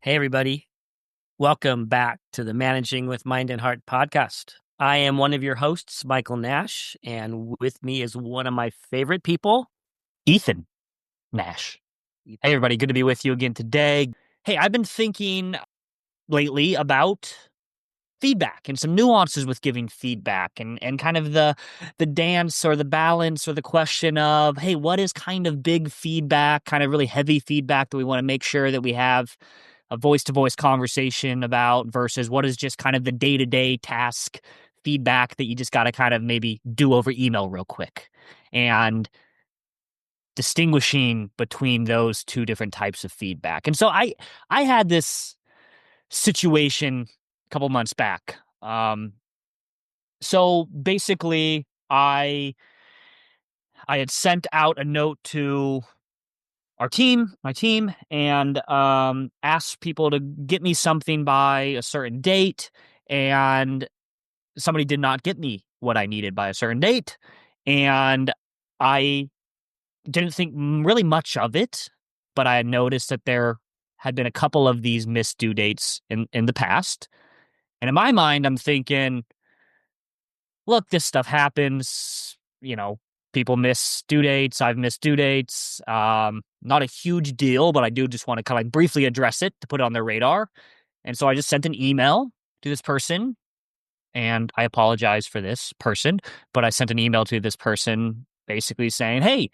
Hey, everybody. Welcome back to the Managing with Mind and Heart podcast. I am one of your hosts, Michael Nash, and with me is one of my favorite people, Ethan Nash. Hey, everybody. Good to be with you again today. Hey, I've been thinking lately about feedback and some nuances with giving feedback and kind of the dance or the balance or the question of, hey, what is kind of big feedback, kind of really heavy feedback that we want to make sure that we have a voice-to-voice conversation about versus what is just kind of the day-to-day task feedback that you just got to kind of maybe do over email real quick, and distinguishing between those two different types of feedback. And so I had this situation a couple months back. So basically I had sent out a note to my team, and asked people to get me something by a certain date, and somebody did not get me what I needed by a certain date, and I didn't think really much of it, but I had noticed that there had been a couple of these missed due dates in the past, and in my mind, I'm thinking, look, this stuff happens, people miss due dates. I've missed due dates. Not a huge deal, but I do just want to kind of like briefly address it to put it on their radar. And so I just sent an email to this person, and I apologize for this person, but I sent an email to this person basically saying, hey,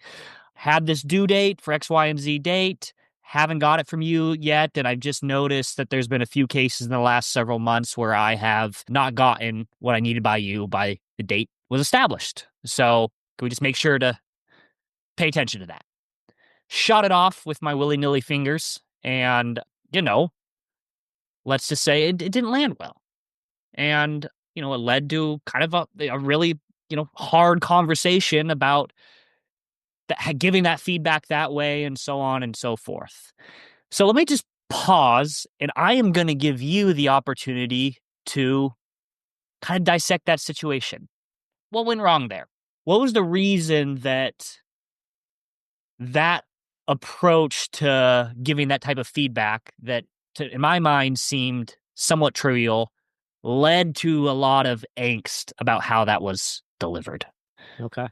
had this due date for X, Y, and Z date. Haven't got it from you yet. And I've just noticed that there's been a few cases in the last several months where I have not gotten what I needed by you by the date was established. So can we just make sure to pay attention to that? Shot it off with my willy-nilly fingers, and, let's just say it didn't land well. And, it led to kind of a really, hard conversation about giving that feedback that way and so on and so forth. So let me just pause, and I am going to give you the opportunity to kind of dissect that situation. What went wrong there? What was the reason that approach to giving that type of feedback that, in my mind, seemed somewhat trivial, led to a lot of angst about how that was delivered? Okay.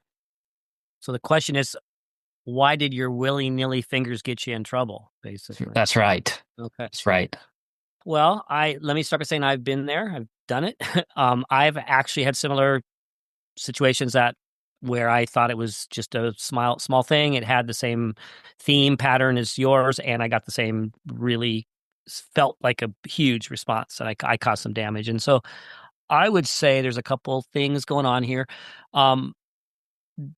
So the question is, why did your willy-nilly fingers get you in trouble, basically? That's right. Okay. That's right. Well, let me start by saying I've been there. I've done it. I've actually had similar situations where I thought it was just a small thing. It had the same theme pattern as yours, and I got the same, really felt like a huge response, and I caused some damage. And so I would say there's a couple things going on here.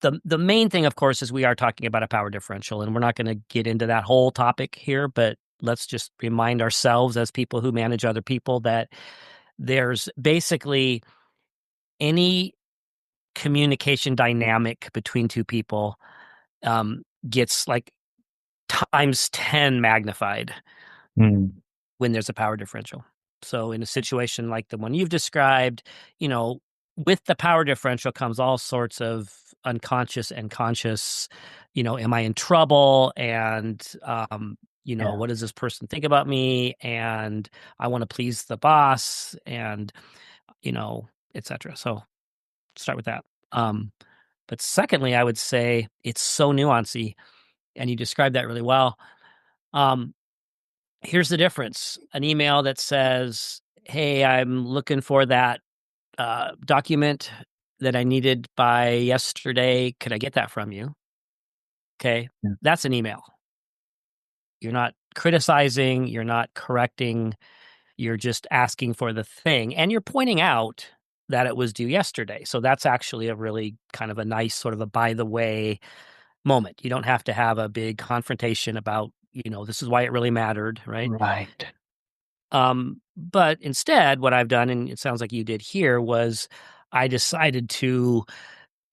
The main thing, of course, is we are talking about a power differential, and we're not going to get into that whole topic here, but let's just remind ourselves as people who manage other people that there's basically any communication dynamic between two people gets like times 10 magnified when there's a power differential. So in a situation like the one you've described, with the power differential comes all sorts of unconscious and conscious, am I in trouble? And, what does this person think about me? And I want to please the boss, and, et cetera. So start with that. But secondly, I would say it's so nuancy, and you described that really well. Here's the difference. An email that says, hey, I'm looking for that document that I needed by yesterday. Could I get that from you? Okay. Yeah. That's an email. You're not criticizing. You're not correcting. You're just asking for the thing. And you're pointing out that it was due yesterday. So that's actually a really kind of a nice sort of a by the way moment. You don't have to have a big confrontation about, this is why it really mattered, right? Right. But instead, what I've done, and it sounds like you did here, was I decided to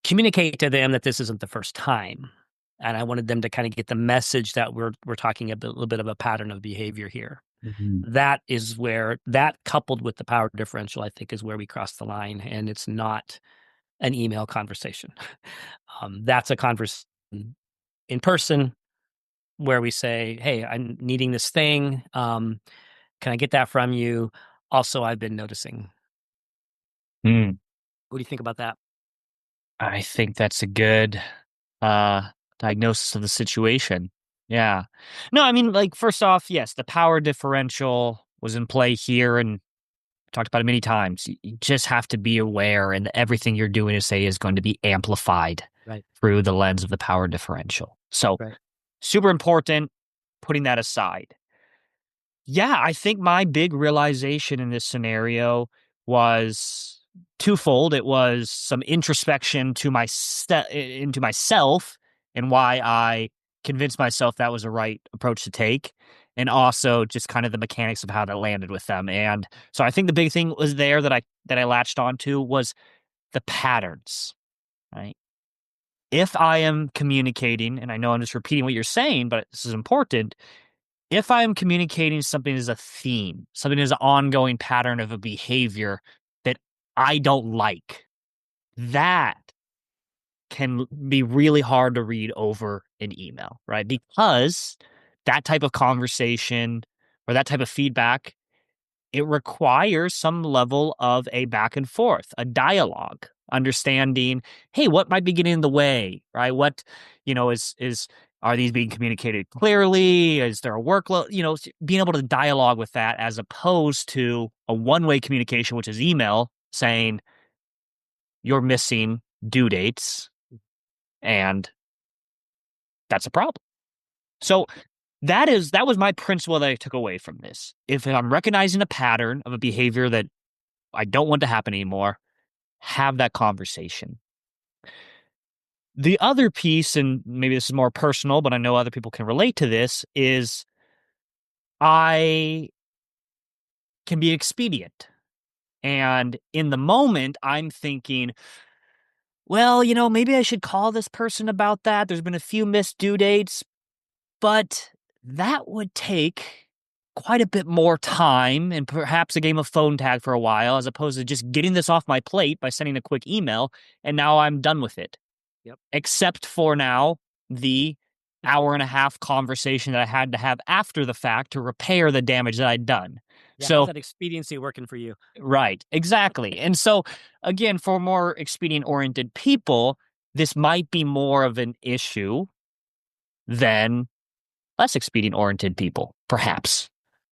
communicate to them that this isn't the first time. And I wanted them to kind of get the message that we're talking a little bit of a pattern of behavior here. Mhm. That is where that coupled with the power differential, I think, is where we cross the line, and it's not an email conversation. That's a conversation in person where we say, "Hey, I'm needing this thing. Can I get that from you? Also, I've been noticing." Mm. What do you think about that? I think that's a good uh diagnosis of the situation. Yeah. No, I mean, like, first off, yes, the power differential was in play here, and talked about it many times. You just have to be aware, and everything you're doing to say is going to be amplified Right, through the lens of the power differential. So, right. super important, putting that aside. Yeah, I think my big realization in this scenario was twofold. It was some introspection to into myself and why I convinced myself that was the right approach to take, and also just kind of the mechanics of how that landed with them. And so I think the big thing was there that I latched onto was the patterns, right? If I am communicating, and I know I'm just repeating what you're saying, but this is important, if I am communicating something as a theme, something as an ongoing pattern of a behavior that I don't like, that can be really hard to read over an email, right? Because that type of conversation or that type of feedback, it requires some level of a back and forth, a dialogue, understanding, hey, what might be getting in the way, right? What, is are these being communicated clearly? Is there a workload? Being able to dialogue with that as opposed to a one-way communication, which is email saying you're missing due dates, and that's a problem. So that was my principle that I took away from this. If I'm recognizing a pattern of a behavior that I don't want to happen anymore, have that conversation. The other piece, and maybe this is more personal, but I know other people can relate to this, is I can be expedient. And in the moment, I'm thinking, well, maybe I should call this person about that. There's been a few missed due dates, but that would take quite a bit more time and perhaps a game of phone tag for a while, as opposed to just getting this off my plate by sending a quick email, and now I'm done with it. Yep. Except for now the hour and a half conversation that I had to have after the fact to repair the damage that I'd done. Yeah, how's So, that expediency working for you? right, exactly. And so, again, for more expedient oriented people, this might be more of an issue than less expedient oriented people, perhaps.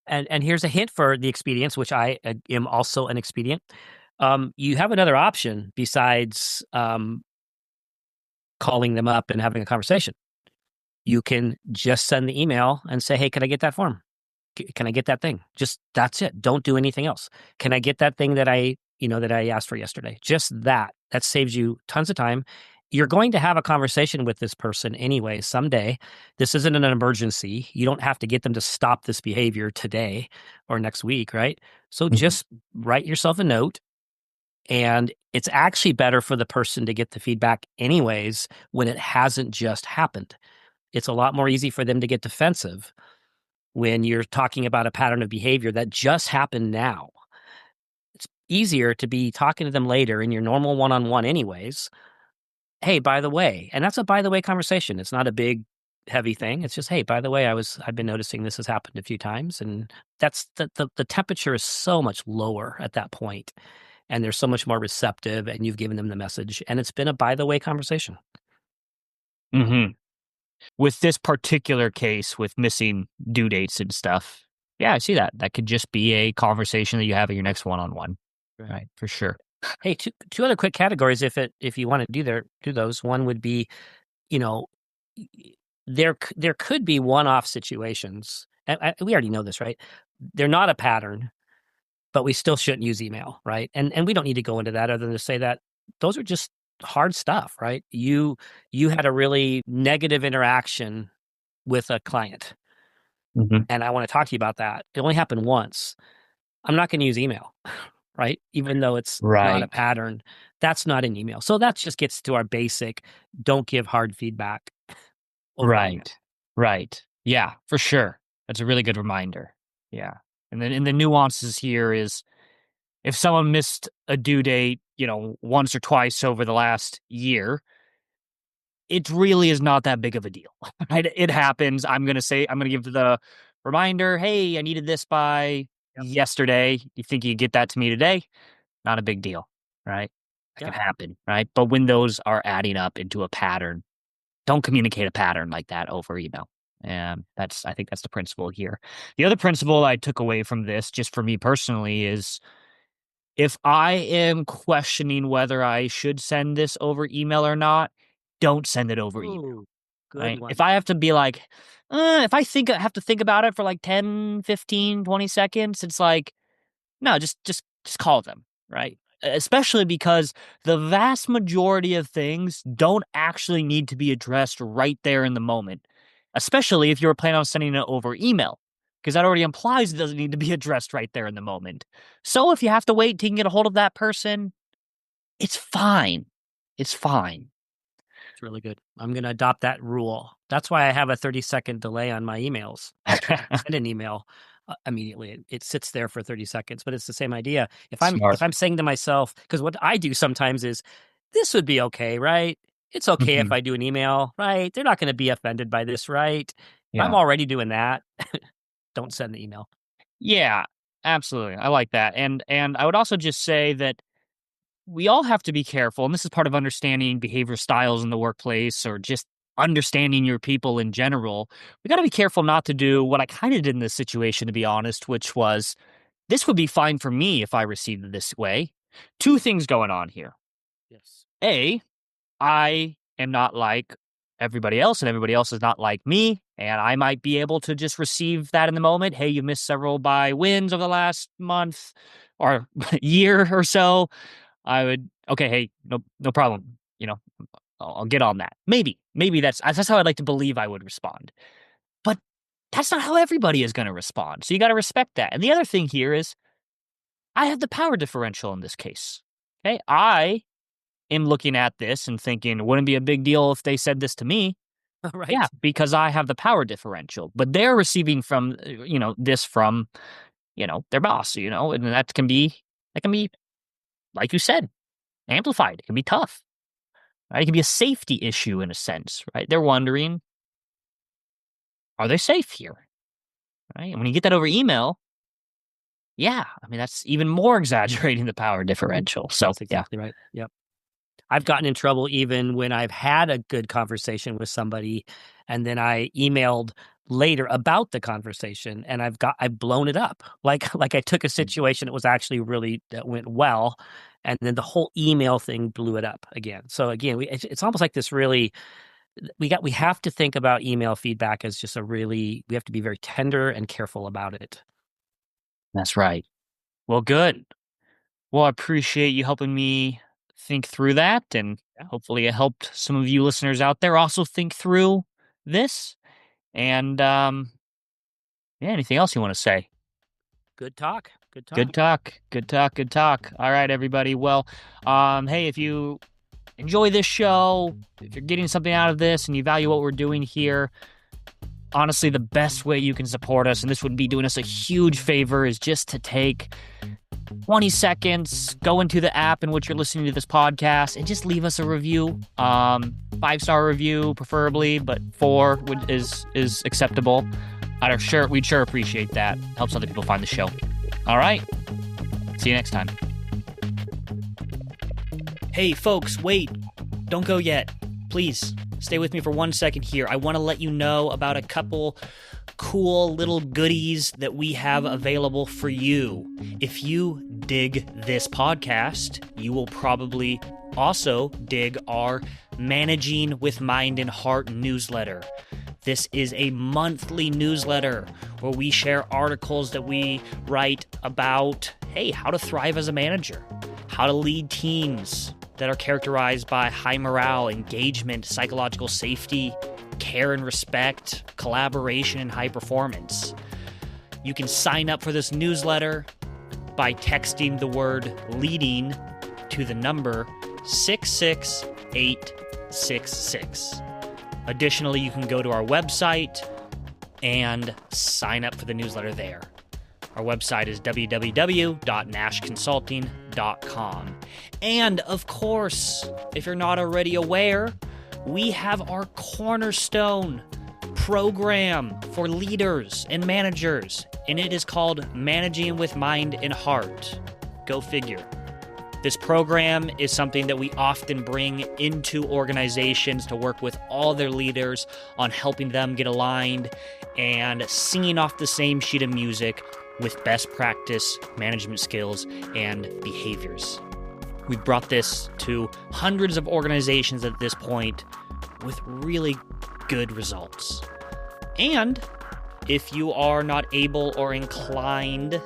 And here's a hint for the expedience, which I am also an expedient. You have another option besides calling them up and having a conversation. You can just send the email and say, "Hey, can I get that form? Can I get that thing?" Just that's it. Don't do anything else. Can I get that thing that I asked for yesterday? Just that. That saves you tons of time. You're going to have a conversation with this person anyway someday. This isn't an emergency. You don't have to get them to stop this behavior today or next week, right? So Mhm. just write yourself a note, and it's actually better for the person to get the feedback anyways when it hasn't just happened. It's a lot more easy for them to get defensive when you're talking about a pattern of behavior that just happened now. It's easier to be talking to them later in your normal one-on-one anyways. Hey, by the way, and that's a by the way conversation. It's not a big heavy thing. It's just, hey, by the way, I've been noticing this has happened a few times, and that's the temperature is so much lower at that point, and they're so much more receptive, and you've given them the message, and it's been a by the way conversation. Mhm. With this particular case with missing due dates and stuff, yeah, I see that. That could just be a conversation that you have at your next one-on-one. Right. Right, for sure. Hey, two other quick categories if you want to do those. One would be, you know, there could be one-off situations. And we already know this, right? They're not a pattern, but we still shouldn't use email, right? And we don't need to go into that other than to say that those are just hard stuff, right? You had a really negative interaction with a client, Mhm. and I want to talk to you about that. It only happened once. I'm not going to use email, right? Even though it's not a Right. pattern, that's not an email. So that just gets to our basic: don't give hard feedback over email. Right. Right. Yeah, for sure. That's a really good reminder. Yeah. And then in the nuances here is if someone missed a due date, once or twice over the last year, it really is not that big of a deal. Right? It happens. I'm going to give the reminder, hey, I needed this by Yep. yesterday. You think you get that to me today? Not a big deal, right? That can Yep. happen, right? But when those are adding up into a pattern, don't communicate a pattern like that over email. And I think that's the principle here. The other principle I took away from this, just for me personally, is if I am questioning whether I should send this over email or not, don't send it over email. Ooh, good Right? If one. I have to be like, if I have to think about it for like 10, 15, 20 seconds, it's like, no, just call them, right? Especially because the vast majority of things don't actually need to be addressed right there in the moment, especially if you're planning on sending it over email, because that already implies it doesn't need to be addressed right there in the moment. So if you have to wait till you can get a hold of that person, it's fine. It's fine. It's really good. I'm going to adopt that rule. That's why I have a 30-second delay on my emails. I don't send an email immediately. It sits there for 30 seconds, but it's the same idea. If Smart. I'm saying to myself, because what I do sometimes is, this would be okay, right? It's okay if Mhm. I do an email, right? They're not going to be offended by this, right? If I'm Yeah. already doing that, don't send the email. Yeah, absolutely. I like that. And I would also just say that we all have to be careful, and this is part of understanding behavior styles in the workplace or just understanding your people in general. We got to be careful not to do what I kind of did in this situation, to be honest, which was this would be fine for me if I received it this way. Two things going on here. Yes. A, I am not like everybody else, and everybody else is not like me. And I might be able to just receive that in the moment. Hey, you missed several by wins over the last month or year or so. I would, okay, hey, no problem. I'll get on that. Maybe that's how I'd like to believe I would respond. But that's not how everybody is going to respond. So you got to respect that. And the other thing here is I have the power differential in this case. Okay. I am looking at this and thinking, wouldn't it be a big deal if they said this to me? Yeah, Right. because I have the power differential. But they're receiving from, this from, their boss, and that can be, like you said, amplified. It can be tough. Right? It can be a safety issue in a sense, right? They're wondering, are they safe here? Right? And when you get that over email, yeah, I mean that's even more exaggerating the power differential. So That's yeah, exactly right. Yep. I've gotten in trouble even when I've had a good conversation with somebody and then I emailed later about the conversation and I've blown it up. Like I took a situation that was actually really that went well and then the whole email thing blew it up again. So again, it's almost like this really we have to think about email feedback as just we have to be very tender and careful about it. that's right. Well, good. Well, I appreciate you helping me think through that, and Yeah. hopefully it helped some of you listeners out there also think through this. And yeah, anything else you want to say? Good talk. Good Good talk. talk. Good talk. Good talk. All right, everybody. Well, hey, if you enjoy this show, if you're getting something out of this and you value what we're doing here, honestly, the best way you can support us, and this would be doing us a huge favor, is just to take 20 seconds, go into the app in which you're listening to this podcast, and just leave us a review. 5-star review, preferably, but 4 is acceptable. We'd sure appreciate that. Helps other people find the show. All right. See you next time. Hey, folks, wait. Don't go yet. Please stay with me for 1 second here. I want to let you know about a couple cool little goodies that we have available for you. If you dig this podcast, you will probably also dig our Managing with Mind and Heart newsletter. This is a monthly newsletter where we share articles that we write about, hey, how to thrive as a manager, how to lead teams that are characterized by high morale, engagement, psychological safety, care and respect, collaboration, and high performance. You can sign up for this newsletter by texting the word leading to the number 66866. Additionally, you can go to our website and sign up for the newsletter there. Our website is www.nashconsulting.com. And of course, if you're not already aware, we have our cornerstone program for leaders and managers, and it is called Managing with Mind and Heart. Go figure. This program is something that we often bring into organizations to work with all their leaders on helping them get aligned and singing off the same sheet of music with best practice management skills and behaviors. We've brought this to hundreds of organizations at this point with really good results. And if you are not able or inclined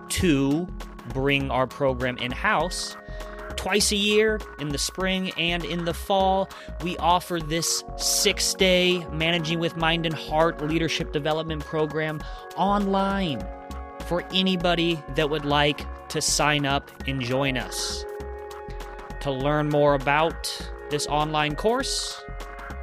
to bring our program in-house, twice a year, in the spring and in the fall, we offer this 6-day Managing with Mind and Heart leadership development program online for anybody that would like to sign up and join us. To learn more about this online course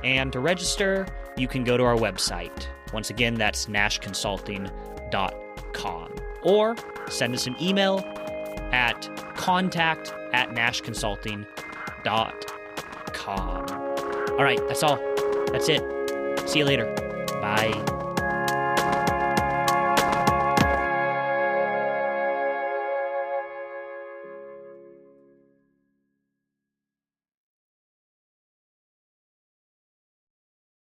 and to register, you can go to our website. Once again, that's nashconsulting.com. Or send us an email at contact@nashconsulting.com. All right, that's all. That's it. See you later. Bye.